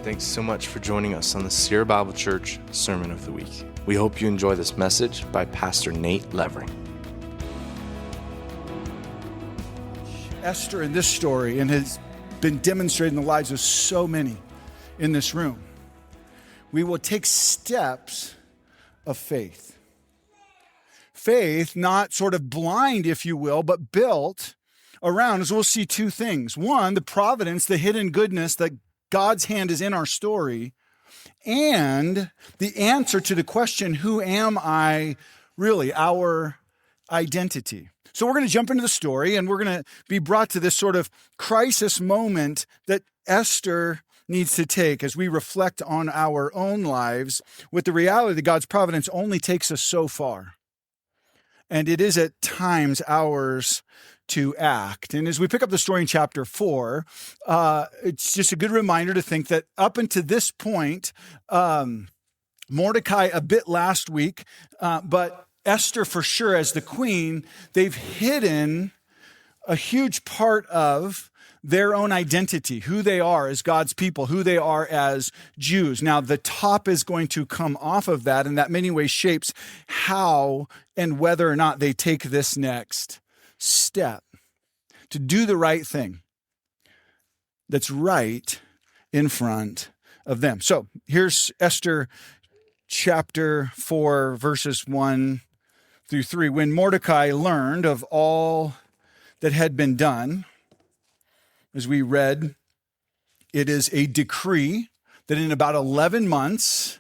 Thanks so much for joining us on the Sierra Bible Church Sermon of the Week. We hope you enjoy this message by Pastor Nate Levering. Esther in this story, and has been demonstrated in the lives of so many in this room. We will take steps of faith. Faith, not sort of blind, if you will, but built around, as we'll see, two things. One, the providence, the hidden goodness that God's hand is in our story, and the answer to the question, who am I really, our identity. So we're going to jump into the story, and we're going to be brought to this sort of crisis moment that Esther needs to take as we reflect on our own lives with the reality that God's providence only takes us so far. And it is at times ours to act. And as we pick up the story in chapter 4, it's just a good reminder to think that up until this point, Mordecai a bit last week, but Esther for sure as the queen, they've hidden a huge part of their own identity, who they are as God's people, who they are as Jews. Now, the top is going to come off of that, and that in many ways shapes how and whether or not they take this next step to do the right thing that's right in front of them. So here's Esther chapter 4, verses 1 through 3. When Mordecai learned of all that had been done, as we read, it is a decree that in about 11 months,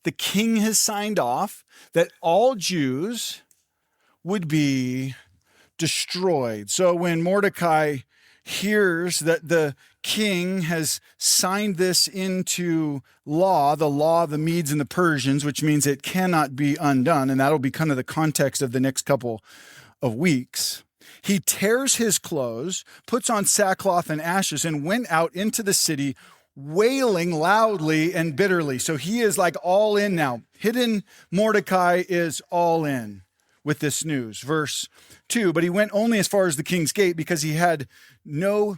the king has signed off that all Jews would be destroyed. So when Mordecai hears that the king has signed this into law, the law of the Medes and the Persians, which means it cannot be undone, and that'll be kind of the context of the next couple of weeks, he tears his clothes, puts on sackcloth and ashes, and went out into the city wailing loudly and bitterly. So he is like all in now. Hidden Mordecai is all in with this news. Verse 2, but he went only as far as the king's gate because no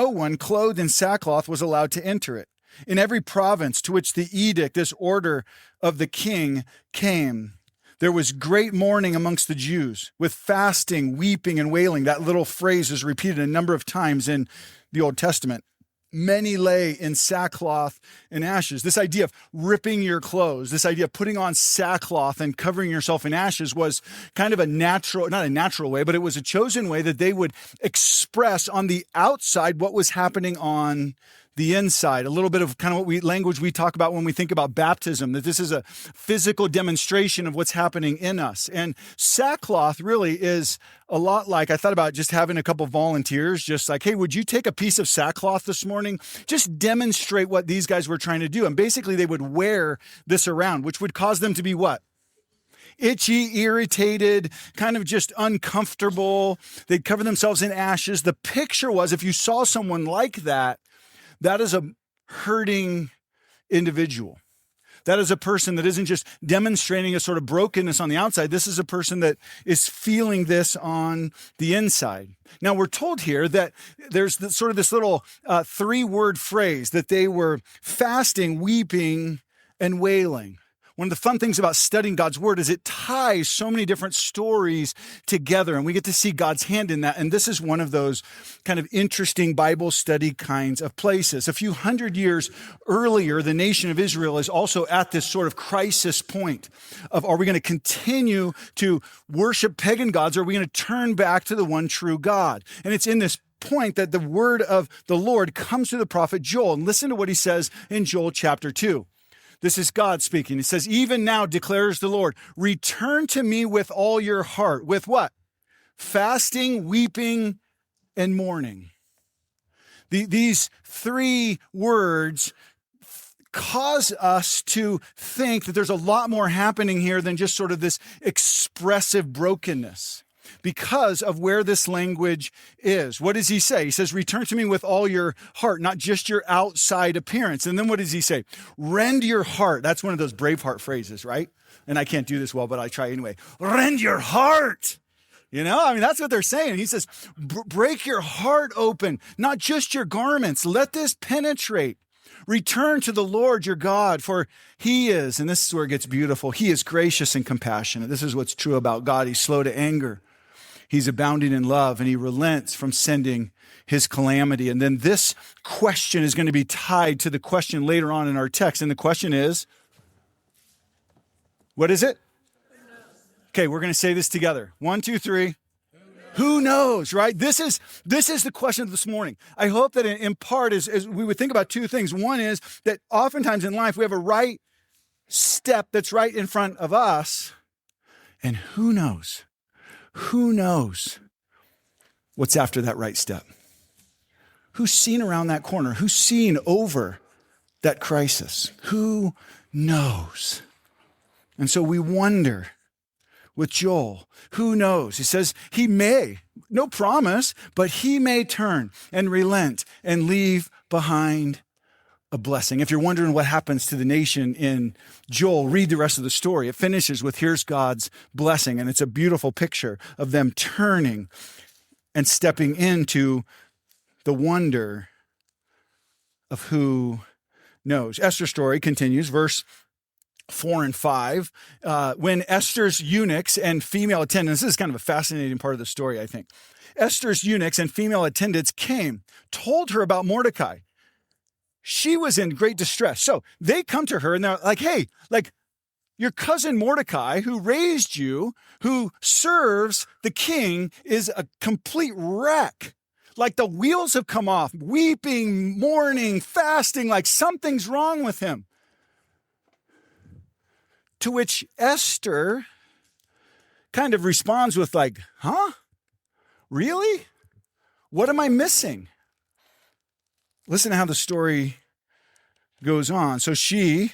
one clothed in sackcloth was allowed to enter it. In every province to which the edict, this order of the king came, there was great mourning amongst the Jews with fasting, weeping, and wailing. That little phrase is repeated a number of times in the Old Testament. Many lay in sackcloth and ashes. This idea of ripping your clothes, this idea of putting on sackcloth and covering yourself in ashes was kind of not a natural way, but it was a chosen way that they would express on the outside what was happening on the inside. A little bit of kind of language we talk about when we think about baptism, that this is a physical demonstration of what's happening in us. And sackcloth really is a lot like, I thought about just having a couple volunteers, just like, hey, would you take a piece of sackcloth this morning? Just demonstrate what these guys were trying to do. And basically they would wear this around, which would cause them to be what? Itchy, irritated, kind of just uncomfortable. They'd cover themselves in ashes. The picture was, if you saw someone like that, that is a hurting individual. That is a person that isn't just demonstrating a sort of brokenness on the outside. This is a person that is feeling this on the inside. Now, we're told here that there's this little 3-word phrase that they were fasting, weeping, and wailing. One of the fun things about studying God's word is it ties so many different stories together, and we get to see God's hand in that. And this is one of those kind of interesting Bible study kinds of places. A few hundred years earlier, the nation of Israel is also at this sort of crisis point of, are we going to continue to worship pagan gods, or are we going to turn back to the one true God? And it's in this point that the word of the Lord comes to the prophet Joel. And listen to what he says in Joel chapter 2. This is God speaking. He says, even now declares the Lord, return to me with all your heart. With what? Fasting, weeping, and mourning. These 3 words cause us to think that there's a lot more happening here than just sort of this expressive brokenness, because of where this language is. What does he say? He says, return to me with all your heart, not just your outside appearance. And then what does he say? Rend your heart. That's one of those Braveheart phrases, right? And I can't do this well, but I try anyway. Rend your heart You know, I mean, that's what they're saying. He says, break your heart open, not just your garments. Let this penetrate. Return to the Lord your God, for he is, and this is where it gets beautiful, he is gracious and compassionate. This is what's true about God. He's slow to anger. He's abounding in love, and he relents from sending his calamity. And then this question is going to be tied to the question later on in our text. And the question is, what is it? Okay, we're going to say this together. 1, 2, 3. Who knows, right? This is the question of this morning. I hope that in part is we would think about two things. One is that oftentimes in life we have a right step that's right in front of us. And who knows? Who knows what's after that right step? Who's seen around that corner? Who's seen over that crisis? Who knows? And so we wonder with Joel, who knows? He says he may, no promise, but he may turn and relent and leave behind a blessing. If you're wondering what happens to the nation in Joel, read the rest of the story. It finishes with here's God's blessing, and it's a beautiful picture of them turning and stepping into the wonder of who knows. Esther's story continues, verse 4 and 5. When Esther's eunuchs and female attendants, this is kind of a fascinating part of the story, I think. Esther's eunuchs and female attendants came, told her about Mordecai. She was in great distress. So they come to her and they're like, hey, like your cousin Mordecai, who raised you, who serves the king, is a complete wreck. Like the wheels have come off, weeping, mourning, fasting, like something's wrong with him. To which Esther kind of responds with like, huh? Really? What am I missing? Listen to how the story goes on. So she,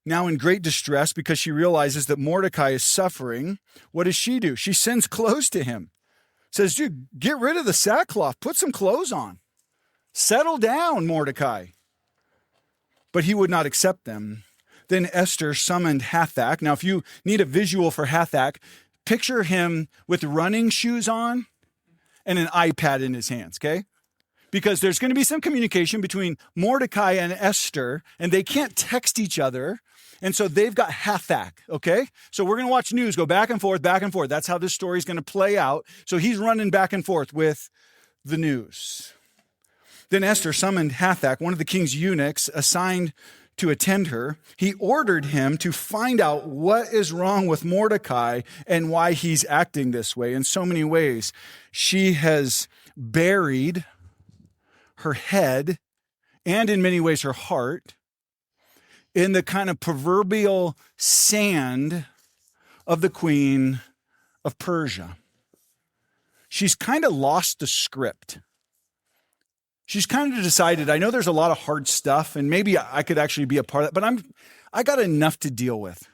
now in great distress because she realizes that Mordecai is suffering, what does she do? She sends clothes to him. Says, dude, get rid of the sackcloth. Put some clothes on. Settle down, Mordecai. But he would not accept them. Then Esther summoned Hathach. Now, if you need a visual for Hathach, picture him with running shoes on and an iPad in his hands, okay? Because there's going to be some communication between Mordecai and Esther, and they can't text each other. And so they've got Hathach, okay? So we're going to watch news go back and forth, back and forth. That's how this story is going to play out. So he's running back and forth with the news. Then Esther summoned Hathach, one of the king's eunuchs assigned to attend her. He ordered him to find out what is wrong with Mordecai and why he's acting this way in so many ways. She has buried her head and in many ways her heart in the kind of proverbial sand of the queen of Persia. She's kind of lost the script. She's kind of decided, I know there's a lot of hard stuff and maybe I could actually be a part of that, but I got enough to deal with.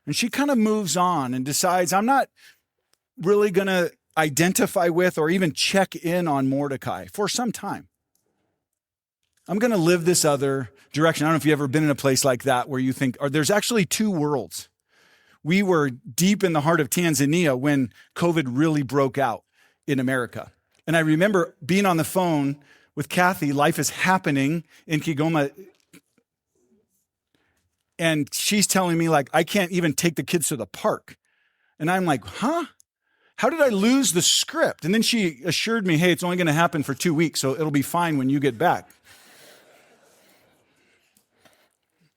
And she kind of moves on and decides, I'm not really going to identify with or even check in on Mordecai for some time. I'm going to live this other direction. I don't know if you've ever been in a place like that where you think, there's actually two worlds. We were deep in the heart of Tanzania when COVID really broke out in America. And I remember being on the phone with Kathy, life is happening in Kigoma. And she's telling me like, I can't even take the kids to the park. And I'm like, huh? How did I lose the script? And then she assured me, hey, it's only going to happen for 2 weeks, so it'll be fine when you get back.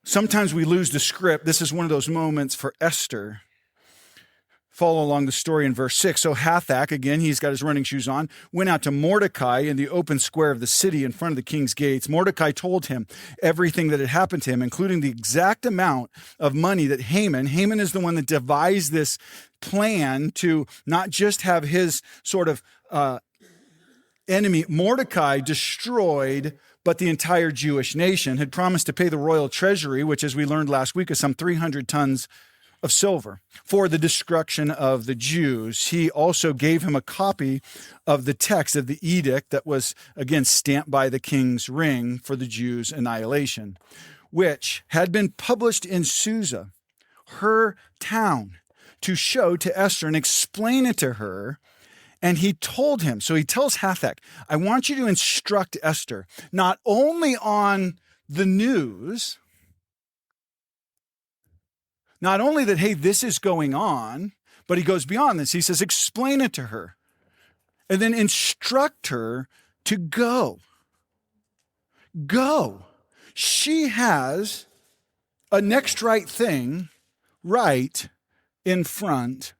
Sometimes we lose the script. This is one of those moments for Esther. Follow along the story in verse 6. So Hathach, again, he's got his running shoes on, went out to Mordecai in the open square of the city in front of the king's gates. Mordecai told him everything that had happened to him, including the exact amount of money that Haman is the one that devised this plan to not just have his sort of enemy, Mordecai, destroyed, but the entire Jewish nation had promised to pay the royal treasury, which, as we learned last week, is some 300 tons of silver for the destruction of the Jews. He also gave him a copy of the text of the edict that was, again, stamped by the king's ring for the Jews' annihilation, which had been published in Susa, her town, to show to Esther and explain it to her. And he told him, so he tells Hathach, I want you to instruct Esther, not only on the news, not only that, hey, this is going on, but he goes beyond this. He says, explain it to her and then instruct her to go. Go. She has a next right thing right in front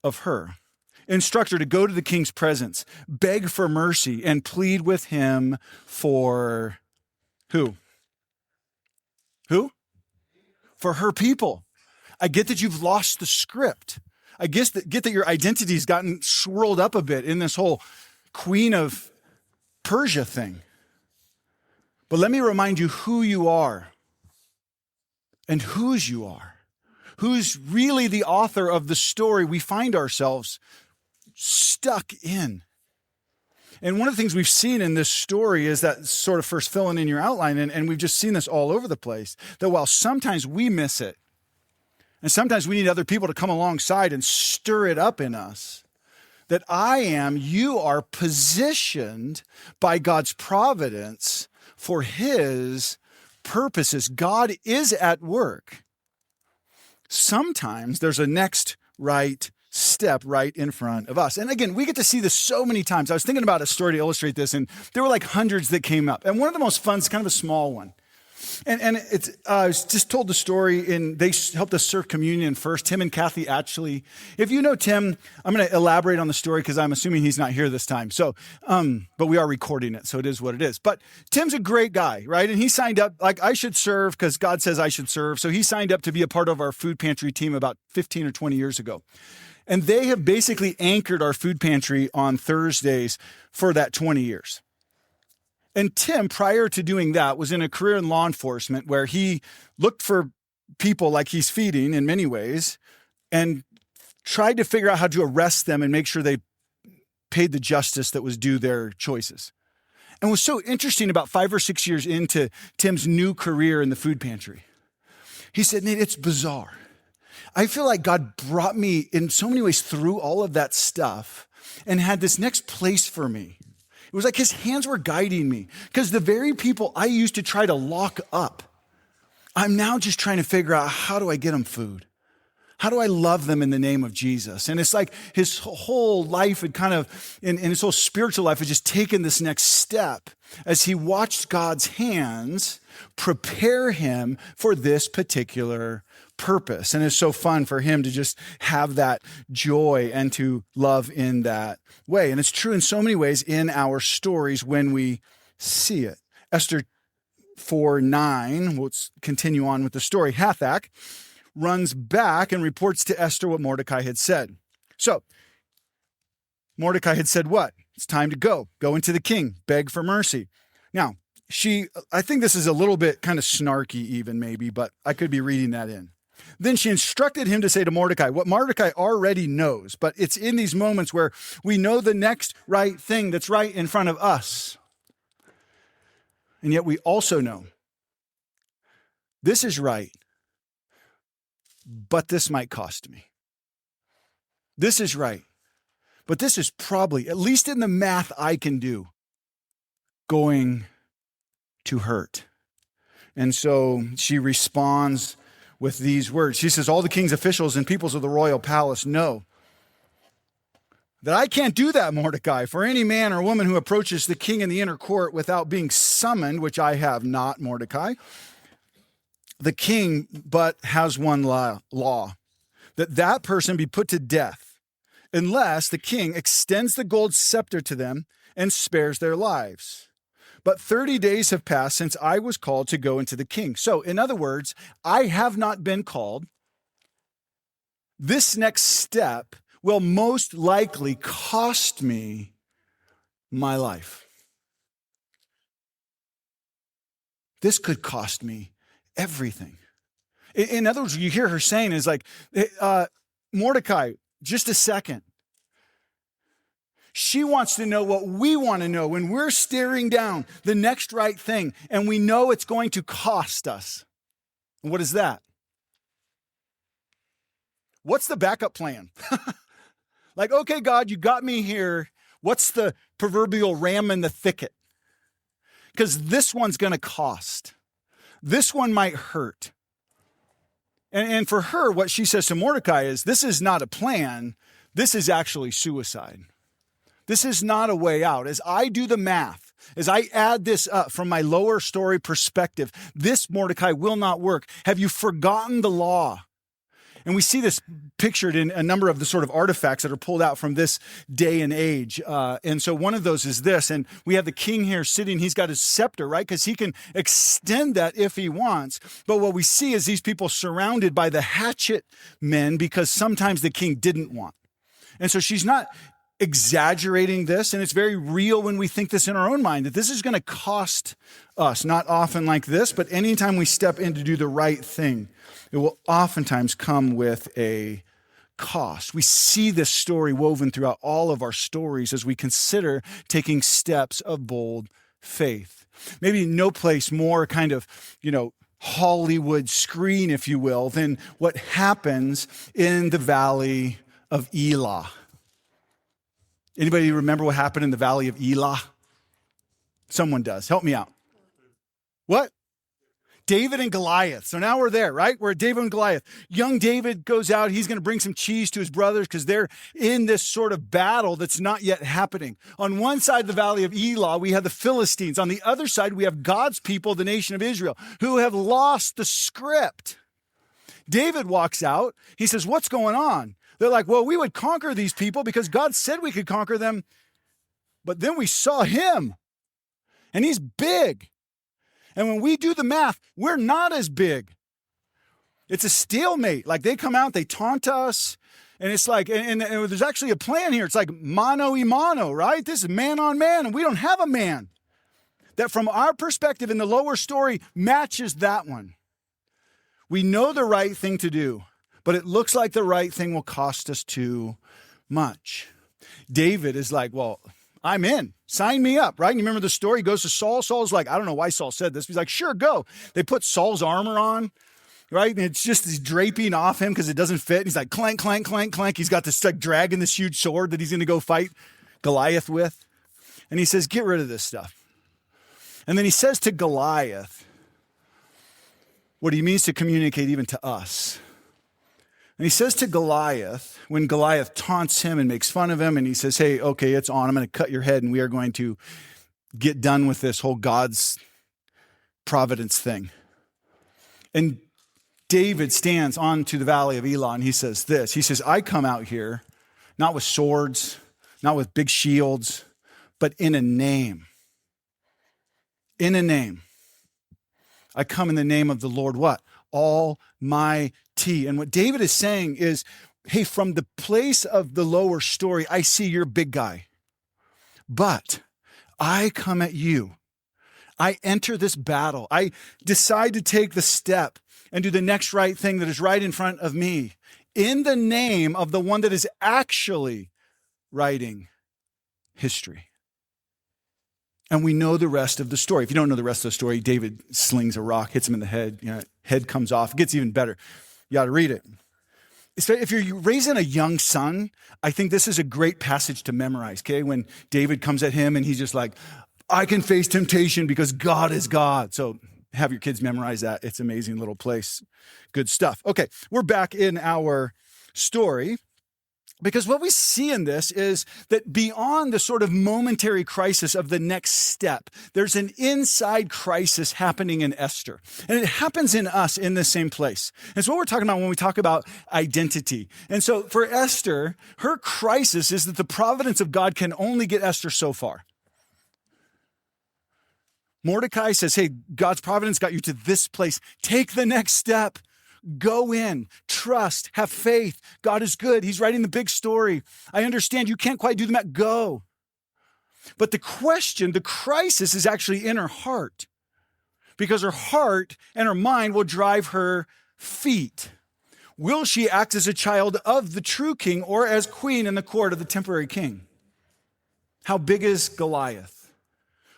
of her. Instruct her to go to the king's presence, beg for mercy, and plead with him for who? Who? For her people. I get that you've lost the script. I get that your identity's gotten swirled up a bit in this whole Queen of Persia thing. But let me remind you who you are and whose you are. Who's really the author of the story we find ourselves stuck in. And one of the things we've seen in this story is that sort of first filling in your outline, and we've just seen this all over the place, that while sometimes we miss it, and sometimes we need other people to come alongside and stir it up in us, that you are positioned by God's providence for his purposes. God is at work. Sometimes there's a next right step right in front of us. And again, we get to see this so many times. I was thinking about a story to illustrate this, and there were like hundreds that came up. And one of the most fun is kind of a small one. And it's I was just told the story they helped us serve communion first. Tim and Kathy actually. If you know Tim, I'm going to elaborate on the story because I'm assuming he's not here this time. So, but we are recording it, so it is what it is. But Tim's a great guy, right? And he signed up, like I should serve because God says I should serve. So he signed up to be a part of our food pantry team about 15 or 20 years ago. And they have basically anchored our food pantry on Thursdays for that 20 years. And Tim, prior to doing that, was in a career in law enforcement where he looked for people like he's feeding in many ways and tried to figure out how to arrest them and make sure they paid the justice that was due their choices. And what's so interesting about 5 or 6 years into Tim's new career in the food pantry, he said, Nate, it's bizarre. I feel like God brought me in so many ways through all of that stuff and had this next place for me. It was like his hands were guiding me because the very people I used to try to lock up, I'm now just trying to figure out, how do I get them food? How do I love them in the name of Jesus? And it's like his whole life had kind of, in his whole spiritual life, had just taken this next step as he watched God's hands prepare him for this particular purpose. And it's so fun for him to just have that joy and to love in that way. And it's true in so many ways in our stories when we see it. Esther 4:9, let's continue on with the story. Hathach runs back and reports to Esther what Mordecai had said. So Mordecai had said what? It's time to go into the king, beg for mercy. Now, I think this is a little bit kind of snarky even maybe, but I could be reading that in. Then she instructed him to say to Mordecai what Mordecai already knows, but it's in these moments where we know the next right thing that's right in front of us. And yet we also know this is right, but this might cost me. This is right, but this is probably, at least in the math I can do, going to hurt. And so she responds with these words. She says, all the king's officials and peoples of the royal palace know that I can't do that, Mordecai, for any man or woman who approaches the king in the inner court without being summoned, which I have not, Mordecai. The king but has one law, that person be put to death, unless the king extends the gold scepter to them and spares their lives. But 30 days have passed since I was called to go into the king. So, in other words, I have not been called. This next step will most likely cost me my life. This could cost me everything. In other words, you hear her saying is like, Mordecai, just a second. She wants to know what we want to know when we're staring down the next right thing and we know it's going to cost us. And what is that? what's the backup plan? Like, okay, God, you got me here. What's the proverbial ram in the thicket? Because this one's going to cost. This one might hurt. And for her, what she says to Mordecai is, this is not a plan. This is actually suicide. This is not a way out. As I do the math, as I add this up from my lower story perspective, this Mordecai will not work. Have you forgotten the law? And we see this pictured in a number of the sort of artifacts that are pulled out from this day and age. And so one of those is this. And we have the king here sitting. He's got his scepter, right? Because he can extend that if he wants. But what we see is these people surrounded by the hatchet men because sometimes the king didn't want. And so she's not exaggerating this. And it's very real when we think this in our own mind, that this is going to cost us, not often like this, but anytime we step in to do the right thing, it will oftentimes come with a cost. We see this story woven throughout all of our stories as we consider taking steps of bold faith. Maybe no place more kind of, Hollywood screen, if you will, than what happens in the Valley of Elah. Anybody remember what happened in the Valley of Elah? Someone does. Help me out. What? David and Goliath. So now we're there, right? We're at David and Goliath. Young David goes out. He's going to bring some cheese to his brothers because they're in this sort of battle that's not yet happening. On one side of the Valley of Elah, we have the Philistines. On the other side, we have God's people, the nation of Israel, who have lost the script. David walks out. He says, what's going on? They're like, well, we would conquer these people because God said we could conquer them. But then we saw him, and he's big. And when we do the math, we're not as big. It's a stalemate. Like they come out, they taunt us. And it's like, and there's actually a plan here. It's like mano y mano, right? This is man on man, and we don't have a man that from our perspective in the lower story matches that one. We know the right thing to do, but it looks like the right thing will cost us too much. David is like, well, I'm in. Sign me up, right? And you remember the story? He goes to Saul. Saul's like, I don't know why Saul said this. He's like, sure, go. They put Saul's armor on, right? And it's just he's draping off him because it doesn't fit. And he's like, clank, clank, clank, clank. He's got this like dragging this huge sword that he's going to go fight Goliath with. And he says, get rid of this stuff. And then he says to Goliath what he means to communicate even to us. And he says to Goliath, when Goliath taunts him and makes fun of him, and he says, hey, okay, it's on. I'm going to cut your head, and we are going to get done with this whole God's providence thing. And David stands onto the Valley of Elah, and he says this. He says, I come out here, not with swords, not with big shields, but in a name. In a name. I come in the name of the Lord, what? Almighty. And what David is saying is, hey, from the place of the lower story, I see you're a big guy. But I come at you. I enter this battle. I decide to take the step and do the next right thing that is right in front of me in the name of the one that is actually writing history. And we know the rest of the story. If you don't know the rest of the story, David slings a rock, hits him in the head. Head comes off. It gets even better. You got to read it. If you're raising a young son, I think this is a great passage to memorize, okay? When David comes at him and he's just like, I can face temptation because God is God. So have your kids memorize that. It's an amazing little place. Good stuff. Okay, we're back in our story. Because what we see in this is that beyond the sort of momentary crisis of the next step, there's an inside crisis happening in Esther. And it happens in us in the same place. It's what we're talking about when we talk about identity. And so for Esther, her crisis is that the providence of God can only get Esther so far. Mordecai says, hey, God's providence got you to this place. Take the next step. Go in, trust, have faith. God is good. He's writing the big story. I understand you can't quite do the math. Go. But the question, the crisis is actually in her heart, because her heart and her mind will drive her feet. Will she act as a child of the true king or as queen in the court of the temporary king? How big is Goliath?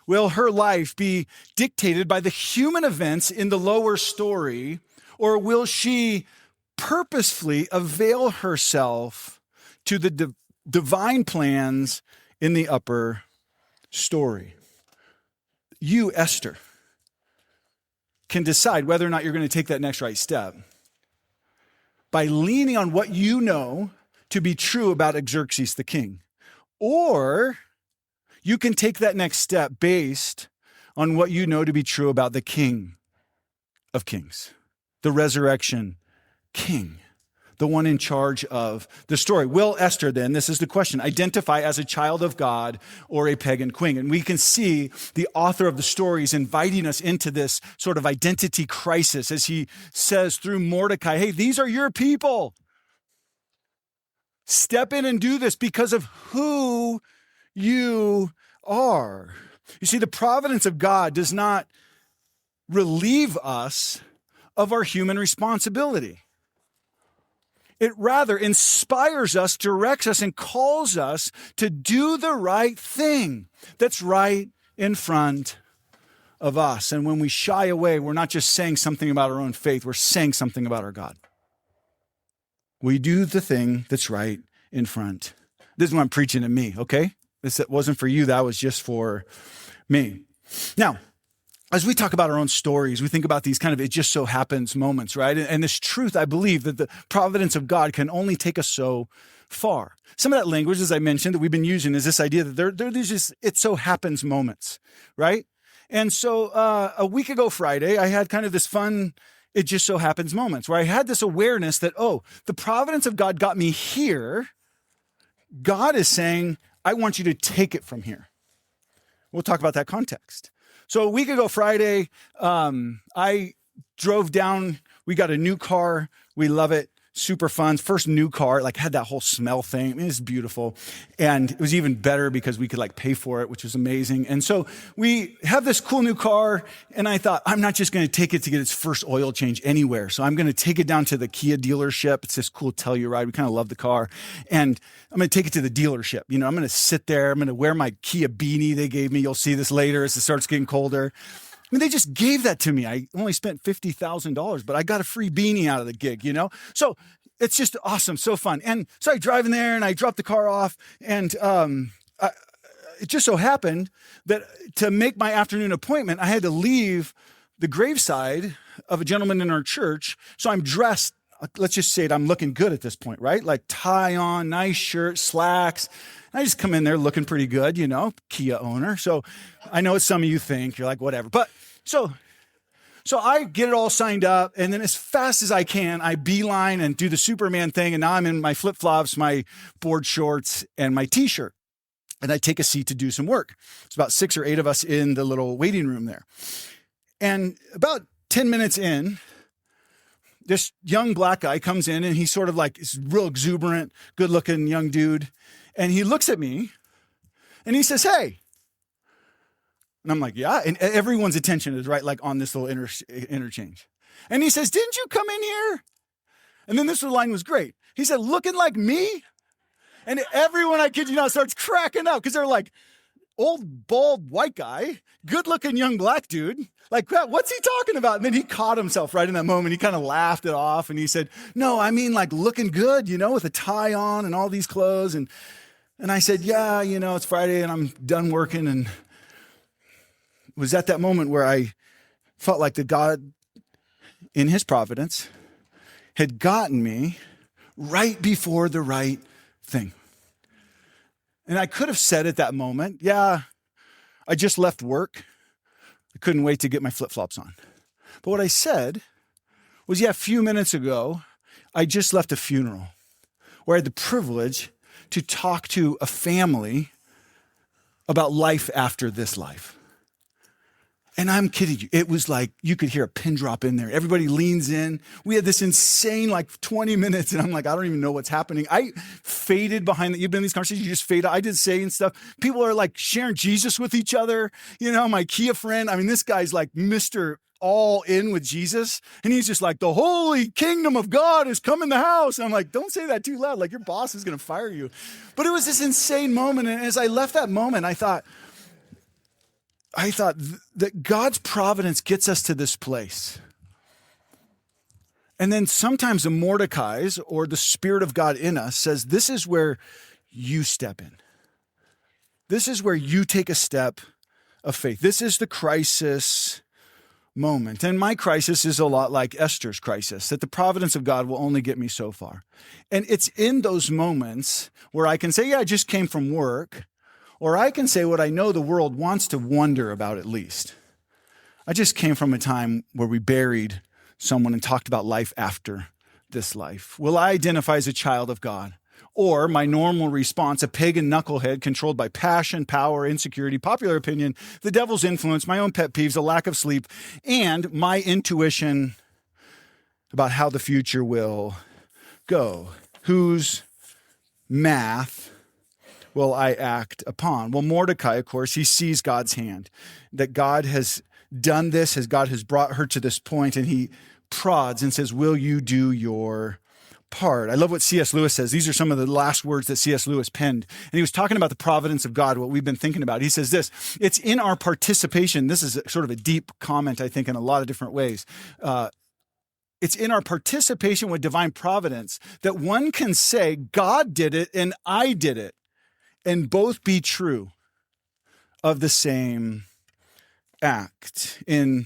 Will her life be dictated by the human events in the lower story? Or will she purposefully avail herself to the divine plans in the upper story. You, Esther, can decide whether or not you're going to take that next right step by leaning on what you know to be true about Xerxes the king. Or you can take that next step based on what you know to be true about the King of Kings, the resurrection king, the one in charge of the story. Will Esther then, this is the question, identify as a child of God or a pagan queen? And we can see the author of the story is inviting us into this sort of identity crisis as he says through Mordecai, hey, these are your people. Step in and do this because of who you are. You see, the providence of God does not relieve us of our human responsibility. It rather inspires us, directs us, and calls us to do the right thing that's right in front of us. And when we shy away, we're not just saying something about our own faith, we're saying something about our God. We do the thing that's right in front. This is what I'm preaching to me, okay? This wasn't for you, that was just for me. Now, as we talk about our own stories, we think about these kind of it just so happens moments, right? And this truth, I believe that the providence of God can only take us so far. Some of that language, as I mentioned, that we've been using is this idea that there's just it so happens moments, right? And so a week ago Friday, I had kind of this fun it just so happens moments where I had this awareness that, oh, the providence of God got me here. God is saying, I want you to take it from here. We'll talk about that context. So a week ago Friday, I drove down. We got a new car. We love it. Super fun. First new car, like had that whole smell thing. I mean, it's beautiful. And it was even better because we could like pay for it, which was amazing. And so we have this cool new car. And I thought, I'm not just going to take it to get its first oil change anywhere. So I'm going to take it down to the Kia dealership. It's this cool Telluride. We kind of love the car. And I'm going to take it to the dealership. You know, I'm going to sit there. I'm going to wear my Kia beanie they gave me. You'll see this later as it starts getting colder. I mean, they just gave that to me. I only spent $50,000, but I got a free beanie out of the gig, you know? So it's just awesome, so fun. And so I drive in there and I drop the car off. And it just so happened that to make my afternoon appointment, I had to leave the graveside of a gentleman in our church. So I'm dressed, let's just say it, I'm looking good at this point, right? Like tie on, nice shirt, slacks. I just come in there looking pretty good, you know, Kia owner. So I know what some of you think. You're like, whatever. But so I get it all signed up. And then as fast as I can, I beeline and do the Superman thing. And now I'm in my flip-flops, my board shorts, and my T-shirt. And I take a seat to do some work. It's about 6 or 8 of us in the little waiting room there. And about 10 minutes in, this young black guy comes in and he's sort of like this real exuberant, good looking young dude. And he looks at me and he says, hey. And I'm like, yeah. And everyone's attention is right like on this little interchange. And he says, didn't you come in here? And then this line was great. He said, looking like me? And everyone, I kid you not, starts cracking up because they're like, old, bald, white guy, good-looking young black dude. Like, what's he talking about? And then he caught himself right in that moment. He kind of laughed it off. And he said, no, I mean like looking good, you know, with a tie on and all these clothes. And I said, yeah, you know, it's Friday and I'm done working. And it was at that moment where I felt like that God, in his providence, had gotten me right before the right thing. And I could have said at that moment, yeah, I just left work. I couldn't wait to get my flip-flops on. But what I said was, yeah, a few minutes ago, I just left a funeral where I had the privilege to talk to a family about life after this life. And I'm kidding you. It was like you could hear a pin drop in there. Everybody leans in. We had this insane like 20 minutes. And I'm like, I don't even know what's happening. I faded behind the, you've been in these conversations, you just fade out. I did saying stuff. People are like sharing Jesus with each other. You know, my Kia friend, I mean, this guy's like Mr. all in with Jesus. And he's just like, the holy kingdom of God is come in the house. And I'm like, don't say that too loud. Like your boss is going to fire you. But it was this insane moment. And as I left that moment, I thought that God's providence gets us to this place. And then sometimes the Mordecai's or the Spirit of God in us says, this is where you step in. This is where you take a step of faith. This is the crisis moment. And my crisis is a lot like Esther's crisis, that the providence of God will only get me so far. And it's in those moments where I can say, yeah, I just came from work, or I can say what I know the world wants to wonder about at least. I just came from a time where we buried someone and talked about life after this life. Will I identify as a child of God? Or my normal response, a pagan knucklehead controlled by passion, power, insecurity, popular opinion, the devil's influence, my own pet peeves, a lack of sleep, and my intuition about how the future will go. Whose math will I act upon? Well, Mordecai, of course, he sees God's hand, that God has done this, as God has brought her to this point, and he prods and says, will you do your part? I love what C.S. Lewis says. These are some of the last words that C.S. Lewis penned. And he was talking about the providence of God, what we've been thinking about. He says this, it's in our participation. This is sort of a deep comment, I think, in a lot of different ways. It's in our participation with divine providence that one can say, God did it and I did it, and both be true of the same act. In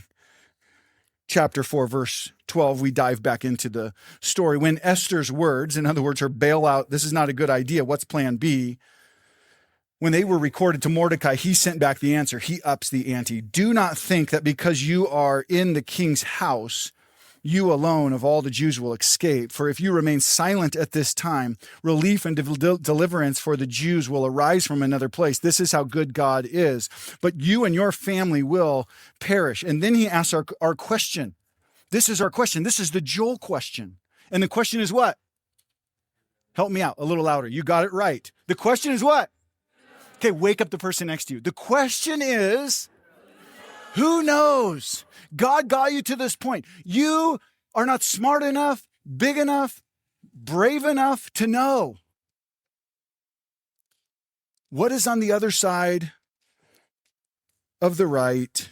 chapter 4, verse 12, we dive back into the story. When Esther's words, in other words, her bailout, this is not a good idea, what's plan B? When they were recorded to Mordecai, he sent back the answer. He ups the ante. Do not think that because you are in the king's house, you alone of all the Jews will escape. For if you remain silent at this time, relief and deliverance for the Jews will arise from another place. This is how good God is. But you and your family will perish. And then he asks our question. This is our question. This is the Joel question. And the question is what? Help me out a little louder. You got it right. The question is what? Okay, wake up the person next to you. The question is, who knows? God got you to this point. You are not smart enough, big enough, brave enough to know what is on the other side of the right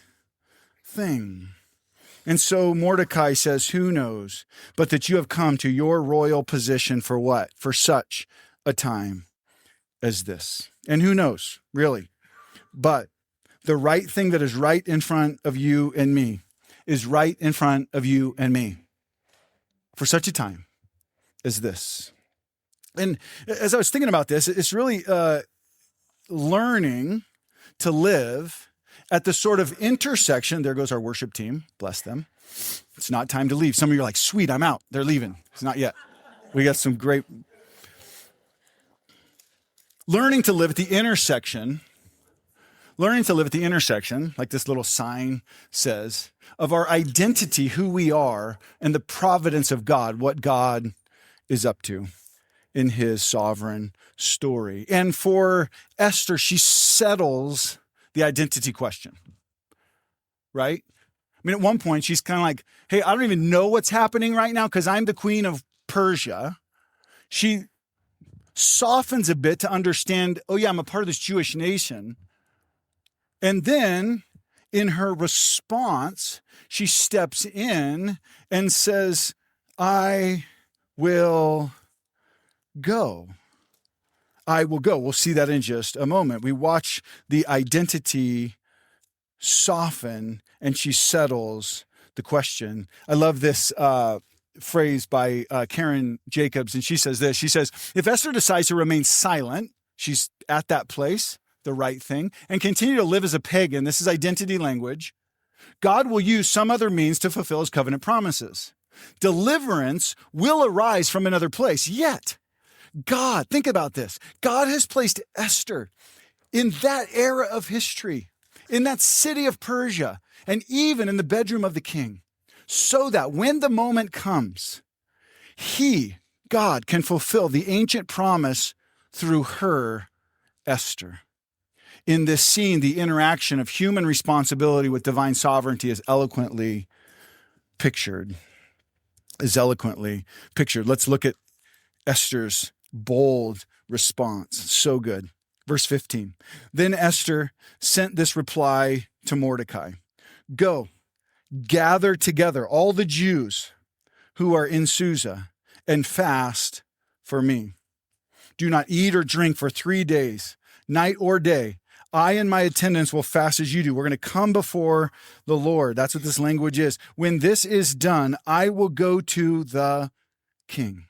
thing. And so Mordecai says, who knows, but that you have come to your royal position for what? For such a time as this. And who knows, really? But the right thing that is right in front of you and me is right in front of you and me for such a time as this. And as I was thinking about this, it's really learning to live at the sort of intersection. There goes our worship team. Bless them. It's not time to leave. Some of you are like, sweet, I'm out. They're leaving. It's not yet. We got some great. Learning to live at the intersection, like this little sign says, of our identity, who we are, and the providence of God, what God is up to in his sovereign story. And for Esther, she settles the identity question, right? I mean, at one point, she's kind of like, hey, I don't even know what's happening right now because I'm the queen of Persia. She softens a bit to understand, oh yeah, I'm a part of this Jewish nation. And then in her response, she steps in and says, I will go. I will go. We'll see that in just a moment. We watch the identity soften and she settles the question. I love this phrase by Karen Jacobs, and she says this. She says, if Esther decides to remain silent, she's at that place, the right thing, and continue to live as a pagan, this is identity language, God will use some other means to fulfill his covenant promises. Deliverance will arise from another place. Yet, God, think about this, God has placed Esther in that era of history, in that city of Persia, and even in the bedroom of the king, so that when the moment comes, he, God, can fulfill the ancient promise through her, Esther. In this scene, the interaction of human responsibility with divine sovereignty is eloquently pictured. Let's look at Esther's bold response. So good. Verse 15. Then Esther sent this reply to Mordecai. Go, gather together all the Jews who are in Susa and fast for me. Do not eat or drink for 3 days, night or day. I and my attendants will fast as you do. We're going to come before the Lord. That's what this language is. When this is done, I will go to the king,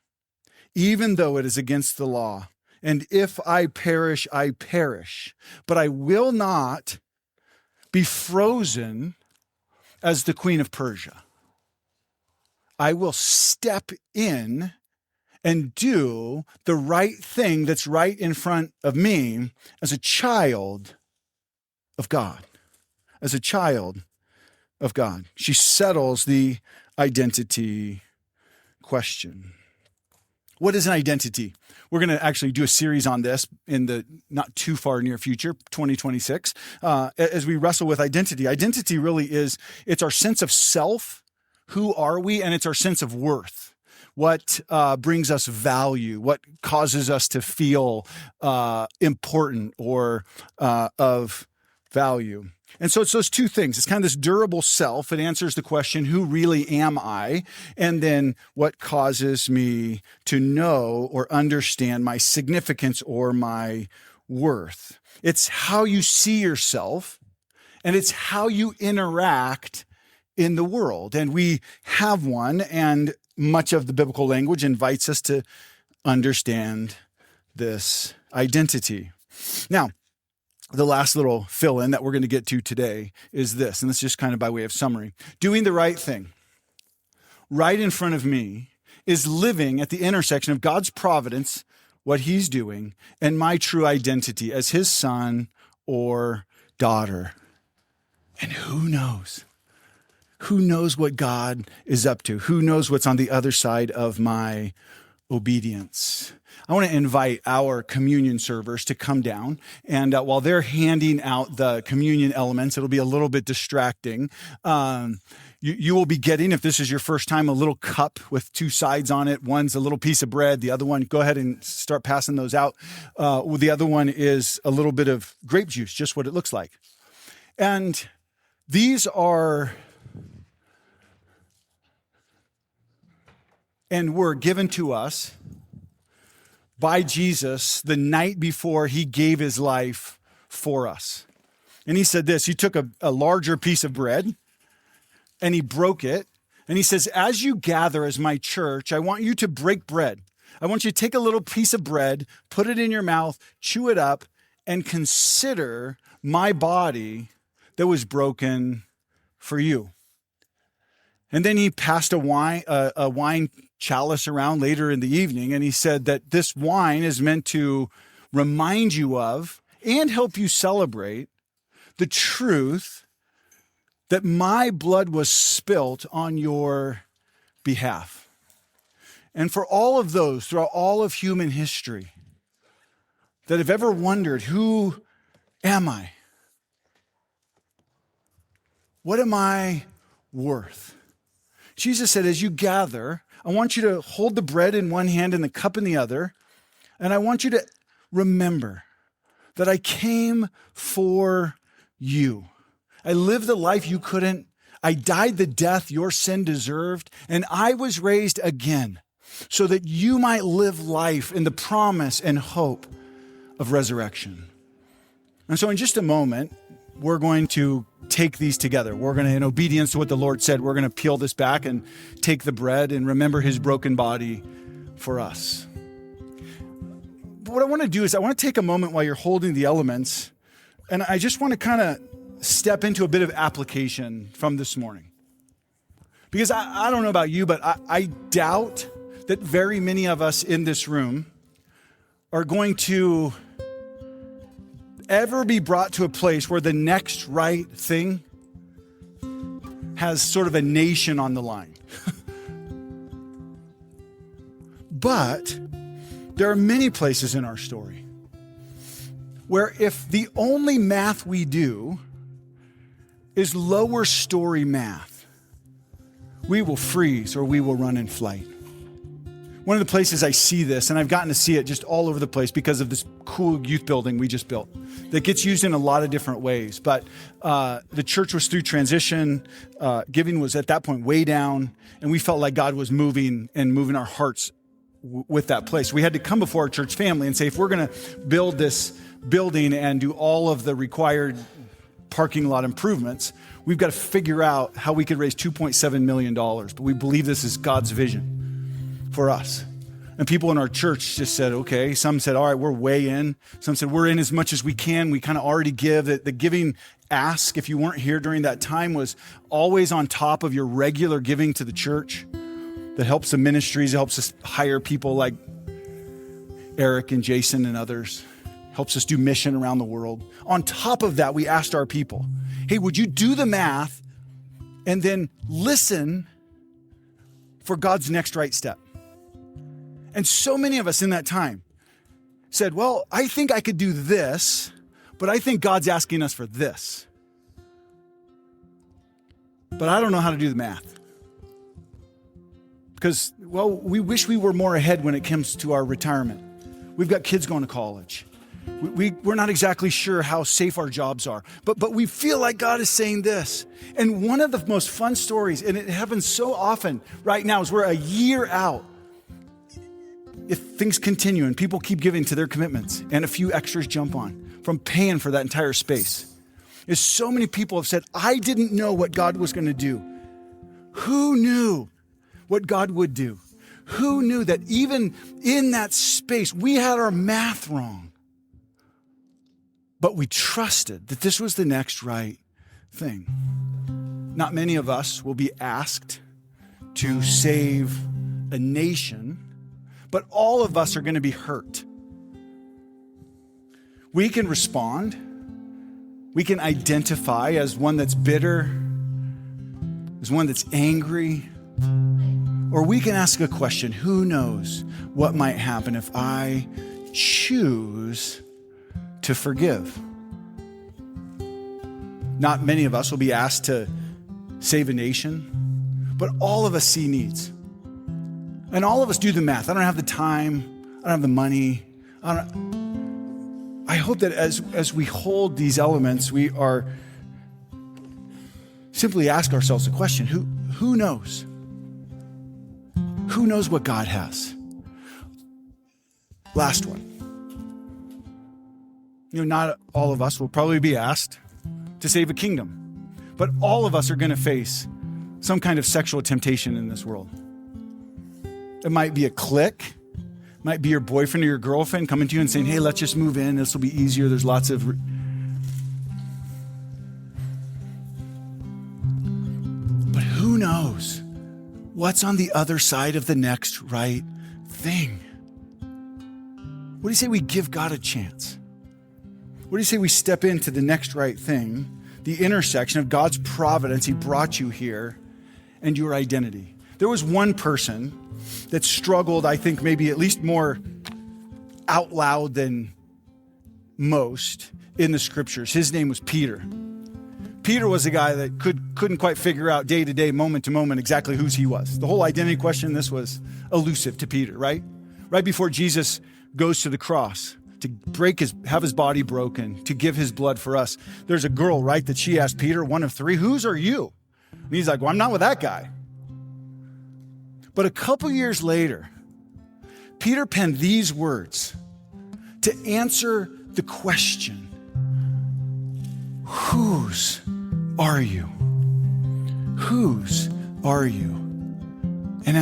even though it is against the law. And if I perish, I perish. But I will not be frozen as the queen of Persia. I will step in and do the right thing that's right in front of me as a child of God. As a child of God. She settles the identity question. What is an identity? We're going to actually do a series on this in the not too far near future, 2026, as we wrestle with identity. Identity really it's our sense of self, who are we, and it's our sense of worth. What brings us value, what causes us to feel important or of value. And so it's those two things. It's kind of this durable self. It answers the question, who really am I? And then what causes me to know or understand my significance or my worth. It's how you see yourself, and it's how you interact in the world. And we have one, and much of the biblical language invites us to understand this identity. Now, the last little fill-in that we're going to get to today is this, and this is just kind of by way of summary. Doing the right thing right in front of me is living at the intersection of God's providence, what he's doing, and my true identity as his son or daughter. And who knows? Who knows what God is up to? Who knows what's on the other side of my obedience? I want to invite our communion servers to come down. And while they're handing out the communion elements, it'll be a little bit distracting. You will be getting, if this is your first time, a little cup with two sides on it. One's a little piece of bread. The other one, go ahead and start passing those out. The other one is a little bit of grape juice, just what it looks like. And these are... and were given to us by Jesus the night before he gave his life for us. And he said this, he took a larger piece of bread and he broke it. And he says, as you gather as my church, I want you to break bread. I want you to take a little piece of bread, put it in your mouth, chew it up, and consider my body that was broken for you. And then he passed a wine chalice around later in the evening, and he said that this wine is meant to remind you of and help you celebrate the truth that my blood was spilt on your behalf. And for all of those throughout all of human history that have ever wondered, who am I? What am I worth? Jesus said, as you gather, I want you to hold the bread in one hand and the cup in the other. And I want you to remember that I came for you. I lived the life you couldn't. I died the death your sin deserved. And I was raised again so that you might live life in the promise and hope of resurrection. And so in just a moment, we're going to take these together. We're going to, in obedience to what the Lord said, we're going to peel this back and take the bread and remember his broken body for us. But what I want to do is I want to take a moment while you're holding the elements, and I just want to kind of step into a bit of application from this morning. Because I don't know about you, but I doubt that very many of us in this room are going to ever be brought to a place where the next right thing has sort of a nation on the line. But there are many places in our story where if the only math we do is lower story math, we will freeze or we will run in flight. One of the places I see this, and I've gotten to see it just all over the place because of this cool youth building we just built that gets used in a lot of different ways. But the church was through transition. Giving was at that point way down, and we felt like God was moving our hearts with that place. We had to come before our church family and say, if we're going to build this building and do all of the required parking lot improvements, we've got to figure out how we could raise $2.7 million. But we believe this is God's vision for us. And people in our church just said, okay. Some said, all right, we're way in. Some said, we're in as much as we can. We kind of already give. The giving ask, if you weren't here during that time, was always on top of your regular giving to the church. That helps the ministries, it helps us hire people like Eric and Jason and others. Helps us do mission around the world. On top of that, we asked our people, hey, would you do the math and then listen for God's next right step? And so many of us in that time said, well, I think I could do this, but I think God's asking us for this. But I don't know how to do the math. Because, well, we wish we were more ahead when it comes to our retirement. We've got kids going to college. We're not exactly sure how safe our jobs are, but we feel like God is saying this. And one of the most fun stories, and it happens so often right now, is we're a year out. If things continue and people keep giving to their commitments and a few extras jump on from paying for that entire space, is so many people have said, I didn't know what God was going to do. Who knew what God would do? Who knew that even in that space, we had our math wrong, but we trusted that this was the next right thing. Not many of us will be asked to save a nation, but all of us are going to be hurt. We can respond. We can identify as one that's bitter, as one that's angry, or we can ask a question, who knows what might happen if I choose to forgive? Not many of us will be asked to save a nation, but all of us see needs. And all of us do the math. I don't have the time. I don't have the money. I hope that as we hold these elements, we are simply ask ourselves the question, who knows? Who knows what God has? Last one. Not all of us will probably be asked to save a kingdom, but all of us are going to face some kind of sexual temptation in this world. It might be a clique, might be your boyfriend or your girlfriend coming to you and saying, hey, let's just move in. This will be easier. There's lots of... But who knows what's on the other side of the next right thing? What do you say we give God a chance? What do you say we step into the next right thing, the intersection of God's providence, He brought you here, and your identity? There was one person that struggled, I think, maybe at least more out loud than most in the scriptures. His name was Peter. Peter was a guy that couldn't quite figure out day to day, moment to moment, exactly whose he was. The whole identity question, this was elusive to Peter, right? Right before Jesus goes to the cross to have his body broken, to give his blood for us. There's a girl, right, that she asked Peter, one of three, whose are you? And he's like, well, I'm not with that guy. But a couple years later, Peter penned these words to answer the question, whose are you? Whose are you? And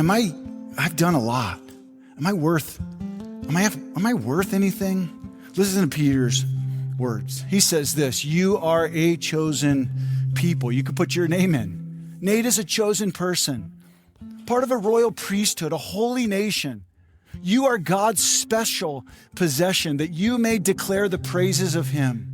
I've done a lot. Am I worth anything? Listen to Peter's words. He says this, you are a chosen people. You could put your name in. Nate is a chosen person, part of a royal priesthood, a holy nation. You are God's special possession, that you may declare the praises of Him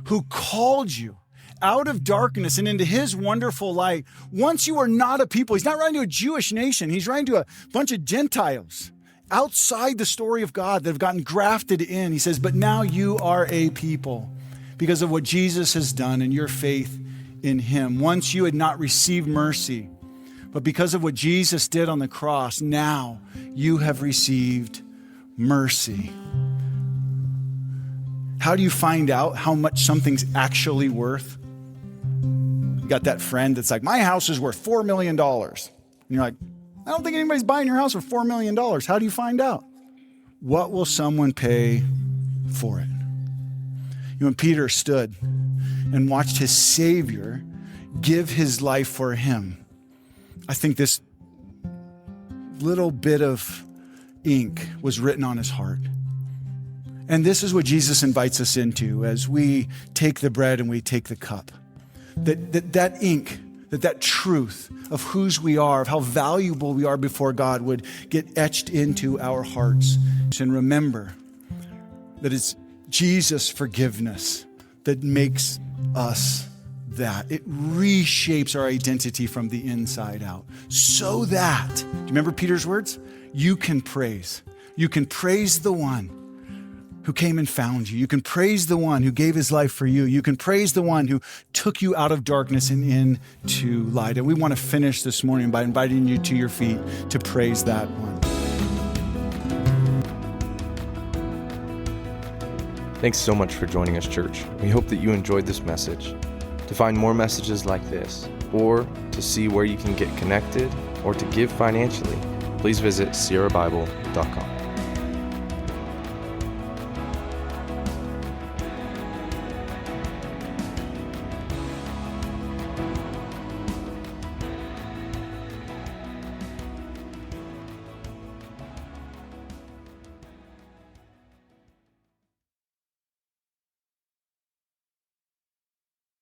who called you out of darkness and into His wonderful light. Once you were not a people. He's not writing to a Jewish nation. He's writing to a bunch of Gentiles outside the story of God that have gotten grafted in. He says, but now you are a people because of what Jesus has done and your faith in Him. Once you had not received mercy, But because of what Jesus did on the cross, now you have received mercy. How do you find out how much something's actually worth? You got that friend that's like, my house is worth $4 million. And you're like, I don't think anybody's buying your house for $4 million. How do you find out? What will someone pay for it? When Peter stood and watched his Savior give his life for him, I think this little bit of ink was written on his heart. And this is what Jesus invites us into as we take the bread and we take the cup. That ink, that truth of whose we are, of how valuable we are before God would get etched into our hearts. And remember that it's Jesus' forgiveness that makes us that. It reshapes our identity from the inside out. So that, do you remember Peter's words? You can praise. You can praise the one who came and found you. You can praise the one who gave his life for you. You can praise the one who took you out of darkness and into light. And we want to finish this morning by inviting you to your feet to praise that one. Thanks so much for joining us, church. We hope that you enjoyed this message. To find more messages like this, or to see where you can get connected, or to give financially, please visit sierrabible.com.